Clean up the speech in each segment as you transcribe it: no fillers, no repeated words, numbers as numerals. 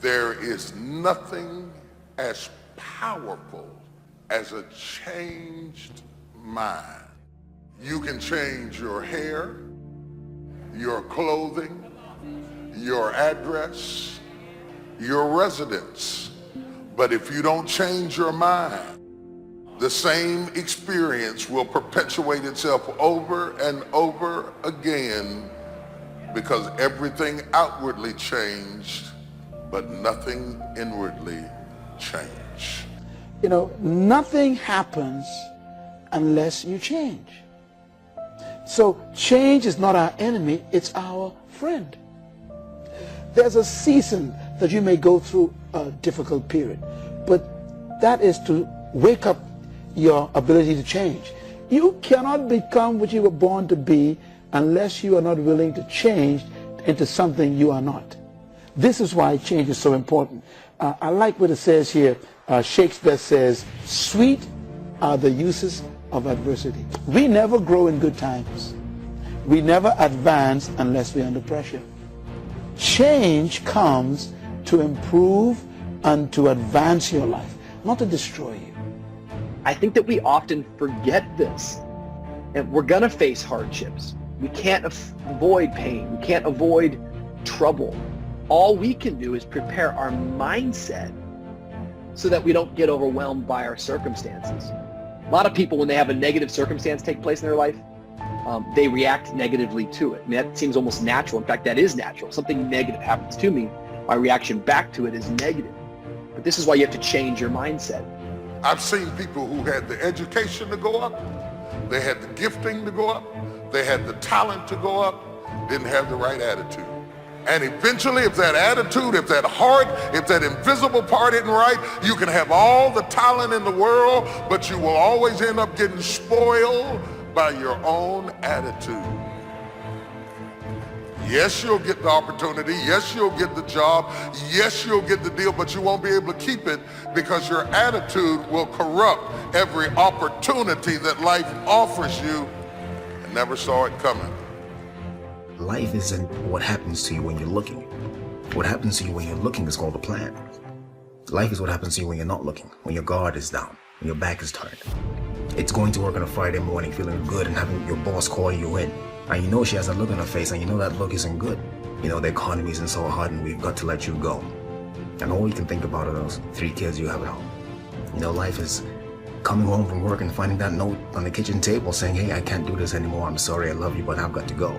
There is nothing as powerful as a changed mind. You can change your hair, your clothing, your address, your residence. But if you don't change your mind, the same experience will perpetuate itself over and over again, because everything outwardly changed, but nothing inwardly changed. You know, nothing happens unless you change. So change is not our enemy, it's our friend. There's a season that you may go through a difficult period, but that is to wake up your ability to change. You cannot become what you were born to be unless you are not willing to change into something you are not. This is why change is so important. I like what it says here. Shakespeare says, "Sweet are the uses of adversity." We never grow in good times. We never advance unless we're under pressure. Change comes to improve and to advance your life, not to destroy you. I think that we often forget this, and we're gonna face hardships. We can't avoid pain. We can't avoid trouble. All we can do is prepare our mindset so that we don't get overwhelmed by our circumstances. A lot of people, when they have a negative circumstance take place in their life, they react negatively to it. I mean, that seems almost natural. In fact, that is natural. Something negative happens to me, my reaction back to it is negative. But this is why you have to change your mindset. I've seen people who had the education to go up, they had the gifting to go up, they had the talent to go up, didn't have the right attitude. And eventually, if that attitude, if that heart, if that invisible part isn't right, you can have all the talent in the world, but you will always end up getting spoiled by your own attitude. Yes, you'll get the opportunity. Yes, you'll get the job. Yes, you'll get the deal, but you won't be able to keep it because your attitude will corrupt every opportunity that life offers you and never saw it coming. Life isn't what happens to you when you're looking. What happens to you when you're looking is called a plan. Life is what happens to you when you're not looking, when your guard is down, when your back is turned. It's going to work on a Friday morning feeling good and having your boss call you in. And you know she has a look on her face and you know that look isn't good. You know the economy isn't so hard and we've got to let you go. And all you can think about are those 3 kids you have at home. You know, life is coming home from work and finding that note on the kitchen table saying, "Hey, I can't do this anymore. I'm sorry, I love you, but I've got to go."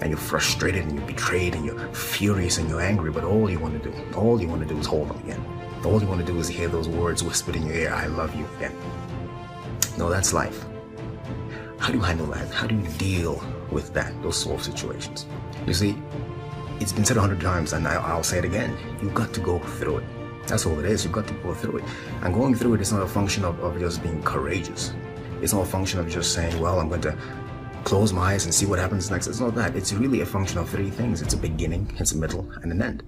And you're frustrated and you're betrayed and you're furious and you're angry, but all you want to do is hold them again. All you want to do is hear those words whispered in your ear, "I love you," again. No, that's life. How do you handle that? How do you deal with that, those sort of situations? You see, it's been said 100 times and I'll say it again. You've got to go through it. That's all it is. You've got to go through it. And going through it is not a function of just being courageous. It's not a function of just saying, well, I'm going to close my eyes and see what happens next. It's not that. It's really a function of 3 things. It's a beginning, it's a middle, and an end.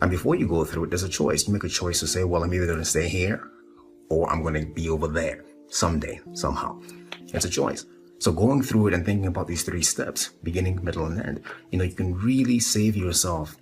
And before you go through it, there's a choice. You make a choice to say, well, I'm either going to stay here or I'm going to be over there someday, somehow. It's a choice. So going through it and thinking about these 3 steps, beginning, middle, and end, you know, you can really save yourself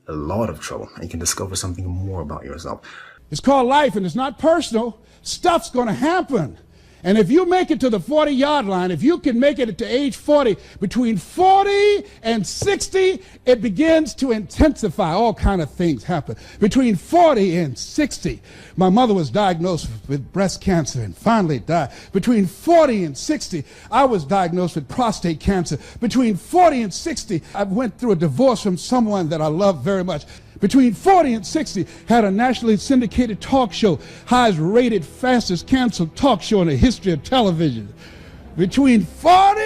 a lot of trouble and you can discover something more about yourself. It's called life and it's not personal. Stuff's going to happen. And if you make it to the 40-yard line, if you can make it to age 40, between 40 and 60, it begins to intensify. All kind of things happen. Between 40 and 60, my mother was diagnosed with breast cancer and finally died. Between 40 and 60, I was diagnosed with prostate cancer. Between 40 and 60, I went through a divorce from someone that I love very much. Between 40 and 60, had a nationally syndicated talk show, highest rated, fastest canceled talk show in the history of television. Between 40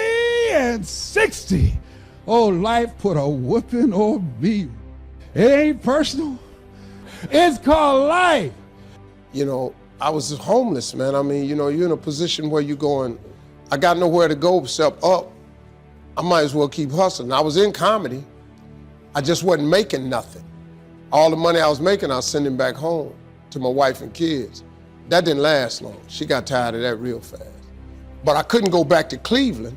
and 60, oh, life put a whooping on me. It ain't personal. It's called life. You know, I was homeless, man. I mean, you know, you're in a position where you're going, I got nowhere to go except up. I might as well keep hustling. I was in comedy. I just wasn't making nothing. All the money I was making, I was sending back home to my wife and kids. That didn't last long. She got tired of that real fast. But I couldn't go back to Cleveland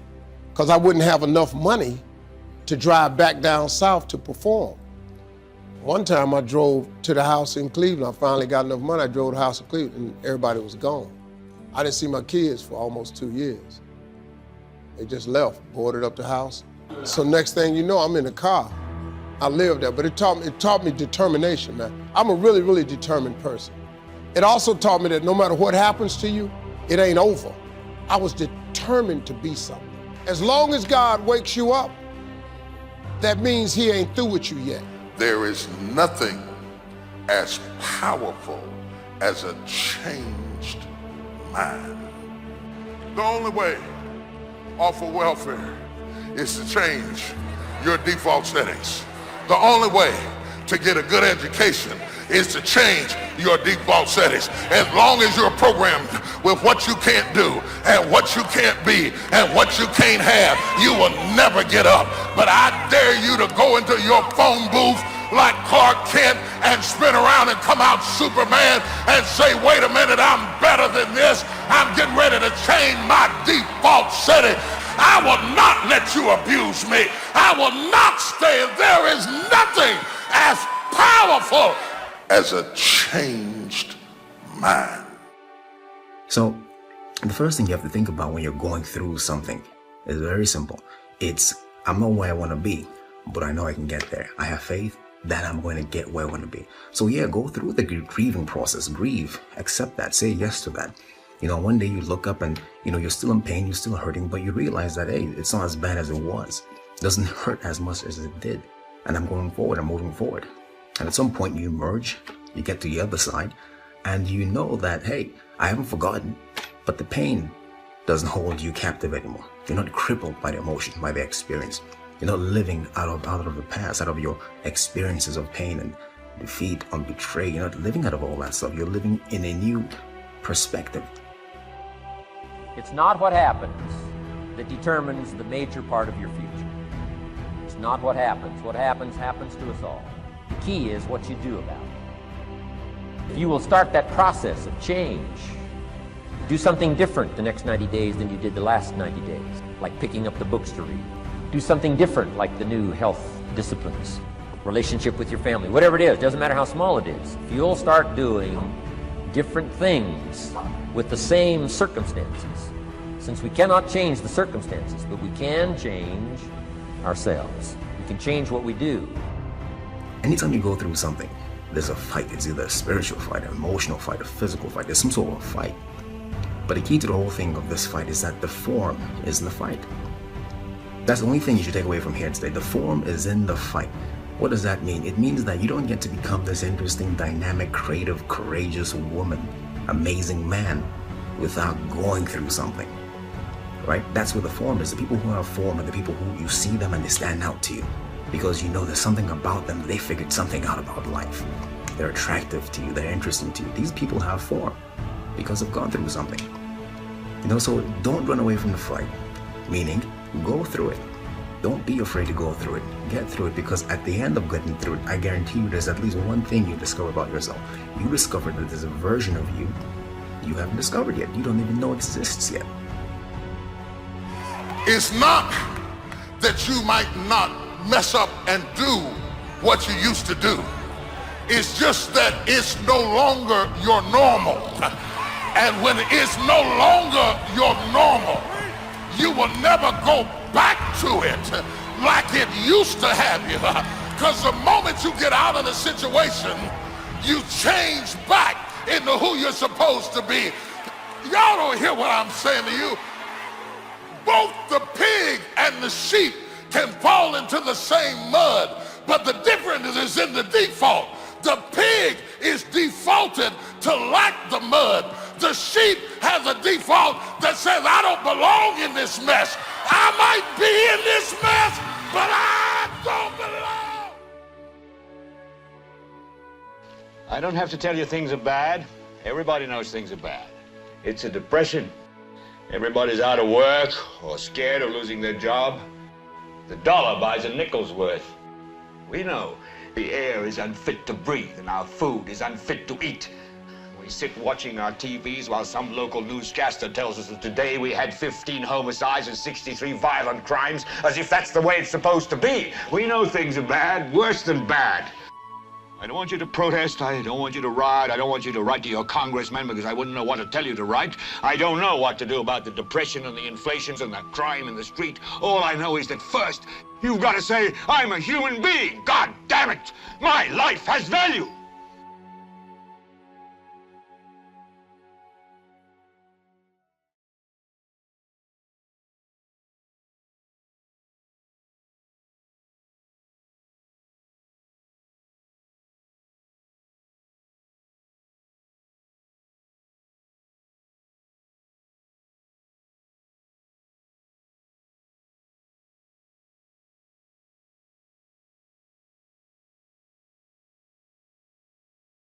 because I wouldn't have enough money to drive back down south to perform. One time I drove to the house in Cleveland. I finally got enough money. I drove to the house in Cleveland and everybody was gone. I didn't see my kids for almost 2 years. They just left, boarded up the house. So next thing you know, I'm in the car. I lived there, but it taught me determination, man. I'm a really, really determined person. It also taught me that no matter what happens to you, it ain't over. I was determined to be something. As long as God wakes you up, that means he ain't through with you yet. There is nothing as powerful as a changed mind. The only way off of welfare is to change your default settings. The only way to get a good education is to change your default settings. As long as you're programmed with what you can't do and what you can't be and what you can't have, you will never get up. But I dare you to go into your phone booth like Clark Kent and spin around and come out Superman and say, wait a minute, I'm better than this. I'm getting ready to change my default setting. I will not let you abuse me. I will not stay. There is nothing as powerful as a changed mind. So the first thing you have to think about when you're going through something is very simple. It's, I'm not where I want to be, but I know I can get there. I have faith that I'm going to get where I want to be. So yeah, go through the grieving process. Grieve, accept that, say yes to that. You know, one day you look up and, you know, you're still in pain, you're still hurting, but you realize that, hey, it's not as bad as it was. It doesn't hurt as much as it did. And I'm going forward, I'm moving forward. And at some point you emerge, you get to the other side, and you know that, hey, I haven't forgotten, but the pain doesn't hold you captive anymore. You're not crippled by the emotion, by the experience. You're not living out of the past, out of your experiences of pain and defeat and betrayal. You're not living out of all that stuff. You're living in a new perspective. It's not what happens that determines the major part of your future. It's not what happens. What happens to us all. The key is what you do about it. If you will start that process of change, do something different the next 90 days than you did the last 90 days, like picking up the books to read. Do something different, like the new health disciplines, relationship with your family, whatever it is, doesn't matter how small it is. If you'll start doing different things with the same circumstances, since we cannot change the circumstances, but we can change ourselves. We can change what we do. Anytime you go through something, there's a fight. It's either a spiritual fight, an emotional fight, a physical fight. There's some sort of fight. But the key to the whole thing of this fight is that the form is in the fight. That's the only thing you should take away from here today. The form is in the fight. What does that mean? It means that you don't get to become this interesting, dynamic, creative, courageous woman, amazing man without going through something, right? That's where the form is. The people who have form are the people who you see them and they stand out to you because you know there's something about them. They figured something out about life. They're attractive to you. They're interesting to you. These people have form because they've gone through something. You know, so don't run away from the fight, meaning go through it. Don't be afraid to go through it. Get through it, because at the end of getting through it, I guarantee you there's at least one thing you discover about yourself. You discover that there's a version of you you haven't discovered yet. You don't even know exists yet. It's not that you might not mess up and do what you used to do. It's just that it's no longer your normal. And when it's no longer your normal, you will never go back to it like it used to have you. Because the moment you get out of the situation, you change back into who you're supposed to be. Y'all don't hear what I'm saying to you. Both the pig and the sheep can fall into the same mud, but the difference is in the default. The pig is defaulted to lack the mud. The sheep has a default that says, I don't belong in this mess. I might be in this mess, but I don't belong. I don't have to tell you things are bad. Everybody knows things are bad. It's a depression. Everybody's out of work or scared of losing their job. The dollar buys a nickel's worth. We know the air is unfit to breathe and our food is unfit to eat. We sit watching our TVs while some local newscaster tells us that today we had 15 homicides and 63 violent crimes, as if that's the way it's supposed to be. We know things are bad, worse than bad. I don't want you to protest. I don't want you to riot. I don't want you to write to your congressman because I wouldn't know what to tell you to write. I don't know what to do about the depression and the inflations and the crime in the street. All I know is that first, you've got to say, I'm a human being. God damn it! My life has value.